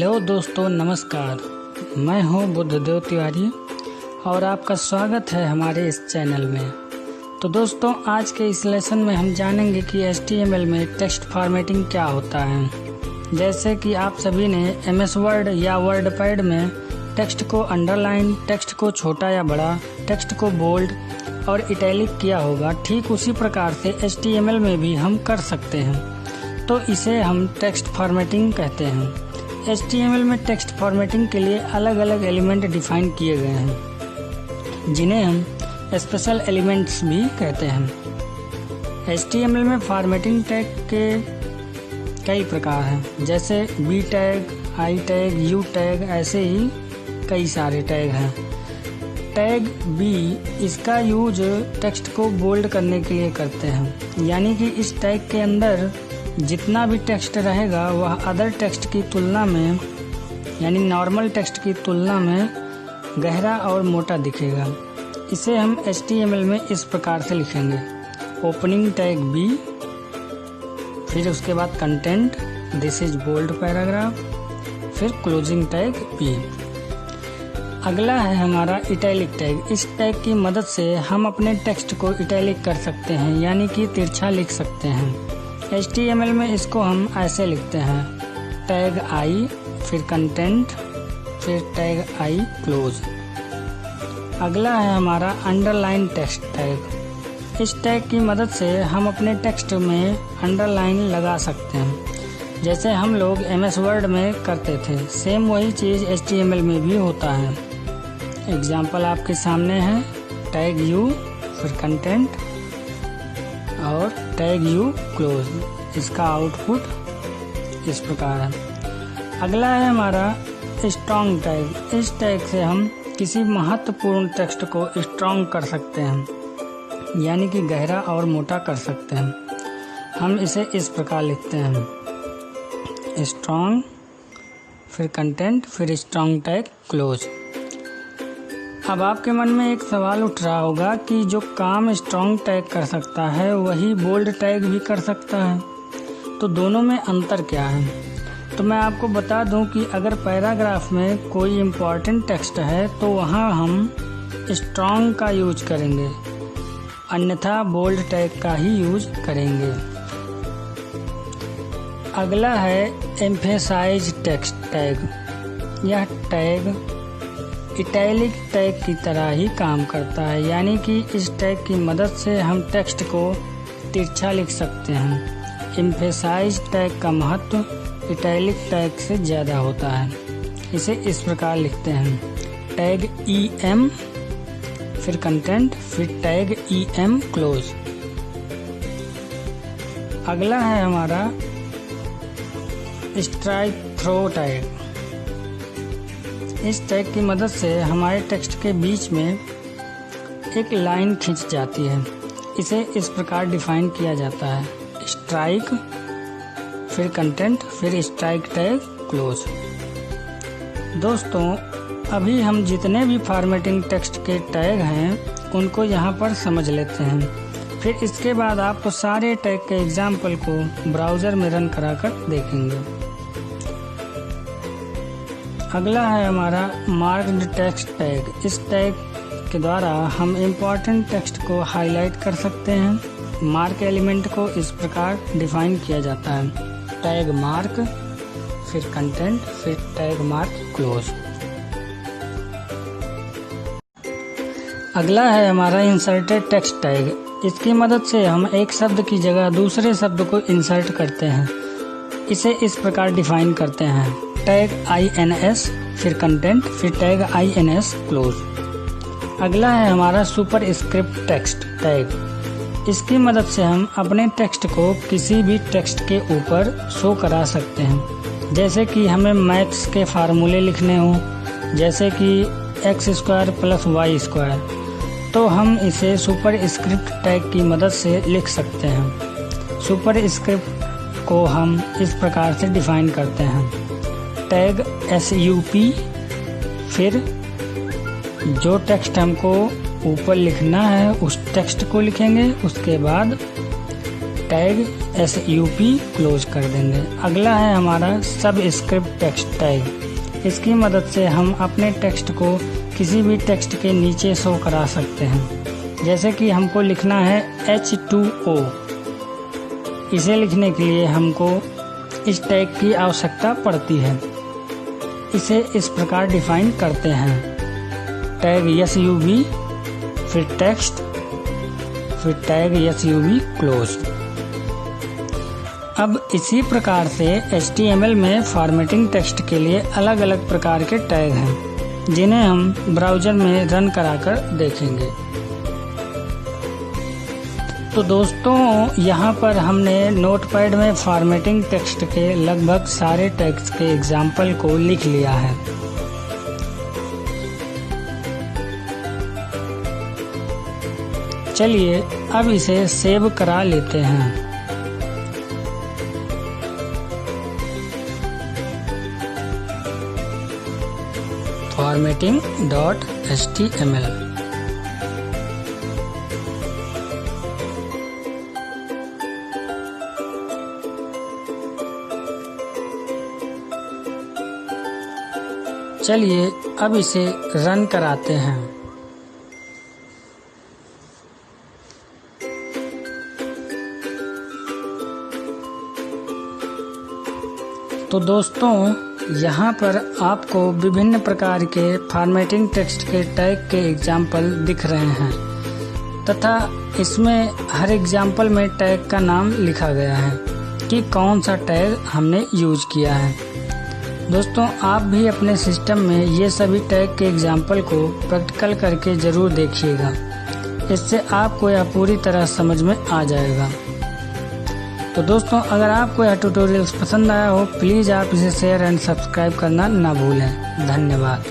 Hello दोस्तों, नमस्कार। मैं हूं बुद्धदेव तिवारी और आपका स्वागत है हमारे इस चैनल में। तो दोस्तों, आज के इस लेसन में हम जानेंगे कि HTML में टेक्स्ट फॉर्मेटिंग क्या होता है। जैसे कि आप सभी ने MS वर्ड या वर्डपैड में टेक्स्ट को अंडरलाइन, टेक्स्ट को छोटा या बड़ा, टेक्स्ट को बोल्ड और इटैलिक किया होगा, ठीक उसी प्रकार से HTML में भी हम कर सकते हैं। तो इसे हम टेक्स्ट फॉर्मेटिंग कहते हैं। HTML में टेक्स्ट फॉर्मेटिंग के लिए अलग अलग एलिमेंट डिफाइन किए गए हैं, जिन्हें हम स्पेशल एलिमेंट्स भी कहते हैं। HTML में फॉर्मेटिंग टैग के कई प्रकार हैं, जैसे B tag, I tag, U tag, ऐसे ही कई सारे टैग हैं। टैग B, इसका यूज टेक्स्ट को बोल्ड करने के लिए करते हैं, यानी कि इस टैग के अंदर जितना भी टेक्स्ट रहेगा वह अदर टेक्स्ट की तुलना में, यानी नॉर्मल टेक्स्ट की तुलना में गहरा और मोटा दिखेगा। इसे हम HTML में इस प्रकार से लिखेंगे: ओपनिंग टैग B, फिर उसके बाद content, this is bold paragraph, फिर क्लोजिंग टैग B। अगला है हमारा इटैलिक टैग। इस टैग की मदद से हम अपने टेक्स्ट को इटैलिक कर सकते हैं, यानी कि तिरछा लिख सकते हैं। HTML में इसको हम ऐसे लिखते हैं: टैग I, फिर कंटेंट, फिर टैग I क्लोज। अगला है हमारा अंडरलाइन टेक्स्ट टैग। इस टैग की मदद से हम अपने टेक्स्ट में अंडरलाइन लगा सकते हैं, जैसे हम लोग MS वर्ड में करते थे। सेम वही चीज़ HTML में भी होता है। एग्जाम्पल आपके सामने है: टैग U, फिर कंटेंट और टैग U क्लोज। इसका आउटपुट इस प्रकार है। अगला है हमारा स्ट्रॉन्ग टैग। इस टैग से हम किसी महत्वपूर्ण टेक्स्ट को स्ट्रॉन्ग कर सकते हैं, यानी कि गहरा और मोटा कर सकते हैं। हम इसे इस प्रकार लिखते हैं: स्ट्रॉन्ग, फिर कंटेंट, फिर स्ट्रॉन्ग टैग क्लोज। अब आपके मन में एक सवाल उठ रहा होगा कि जो काम स्ट्रॉन्ग टैग कर सकता है वही बोल्ड टैग भी कर सकता है, तो दोनों में अंतर क्या है? तो मैं आपको बता दूं कि अगर पैराग्राफ में कोई इम्पोर्टेंट टेक्स्ट है तो वहां हम स्ट्रॉन्ग का यूज करेंगे, अन्यथा बोल्ड टैग का ही यूज करेंगे। अगला है एम्फेसाइज टेक्स्ट टैग। यह टैग इटैलिक टैग की तरह ही काम करता है, यानी कि इस टैग की मदद से हम टेक्स्ट को तिरछा लिख सकते हैं। एम्फेसाइज टैग का महत्व इटैलिक टैग से ज़्यादा होता है। इसे इस प्रकार लिखते हैं: टैग EM, फिर कंटेंट, फिर टैग EM क्लोज। अगला है हमारा स्ट्राइक थ्रू टैग। इस टैग की मदद से हमारे टेक्स्ट के बीच में एक लाइन खिंच जाती है। इसे इस प्रकार डिफाइन किया जाता है: स्ट्राइक, फिर कंटेंट, फिर स्ट्राइक टैग क्लोज। दोस्तों, अभी हम जितने भी फॉर्मेटिंग टेक्स्ट के टैग हैं उनको यहाँ पर समझ लेते हैं, फिर इसके बाद आपको सारे टैग के एग्जाम्पल को ब्राउज़र में रन कराकर देखेंगे। अगला है हमारा मार्क्ड टेक्स्ट टैग। इस टैग के द्वारा हम इम्पोर्टेंट टेक्स्ट को हाईलाइट कर सकते हैं। मार्क एलिमेंट को इस प्रकार डिफाइन किया जाता है: टैग मार्क, फिर कंटेंट, फिर टैग मार्क क्लोज। अगला है हमारा इंसर्टेड टेक्स्ट टैग। इसकी मदद से हम एक शब्द की जगह दूसरे शब्द को इंसर्ट करते हैं। इसे इस प्रकार डिफाइन करते हैं: टैग INS, फिर कंटेंट, फिर टैग INS क्लोज। अगला है हमारा सुपर स्क्रिप्ट टेक्स्ट टैग। इसकी मदद से हम अपने टेक्स्ट को किसी भी टेक्स्ट के ऊपर शो करा सकते हैं, जैसे कि हमें मैथ्स के फार्मूले लिखने हों, जैसे कि x² + y², तो हम इसे सुपर स्क्रिप्ट टैग की मदद से लिख सकते हैं। सुपर स्क्रिप्ट को हम इस प्रकार से डिफाइन करते हैं: टैग SUP, फिर जो टेक्स्ट हमको ऊपर लिखना है उस टेक्स्ट को लिखेंगे, उसके बाद टैग SUP क्लोज कर देंगे। अगला है हमारा सब स्क्रिप्ट टेक्स्ट टैग। इसकी मदद से हम अपने टेक्स्ट को किसी भी टेक्स्ट के नीचे शो करा सकते हैं। जैसे कि हमको लिखना है H2O। इसे लिखने के लिए हमको इस टैग की आवश्यकता पड़ती है। इसे इस प्रकार डिफाइन करते हैं, टैग SUB फिर टेक्स्ट फिर टैग SUB क्लोज। अब इसी प्रकार से HTML में फॉर्मेटिंग टेक्स्ट के लिए अलग अलग प्रकार के टैग हैं, जिन्हें हम ब्राउज़र में रन कराकर देखेंगे। तो दोस्तों, यहाँ पर हमने नोटपैड में फॉर्मेटिंग टेक्स्ट के लगभग सारे टेक्स्ट के एग्जाम्पल को लिख लिया है। चलिए अब इसे सेव करा लेते हैं। formatting.html। चलिए अब इसे रन कराते हैं। तो दोस्तों, यहाँ पर आपको विभिन्न प्रकार के फॉर्मेटिंग टेक्स्ट के टैग के एग्जाम्पल दिख रहे हैं तथा इसमें हर एग्जाम्पल में टैग का नाम लिखा गया है कि कौन सा टैग हमने यूज किया है। दोस्तों, आप भी अपने सिस्टम में ये सभी टैग के एग्जाम्पल को प्रैक्टिकल करके ज़रूर देखिएगा। इससे आपको यह पूरी तरह समझ में आ जाएगा। तो दोस्तों, अगर आपको यह ट्यूटोरियल्स पसंद आया हो, प्लीज़ आप इसे शेयर एंड सब्सक्राइब करना ना भूलें। धन्यवाद।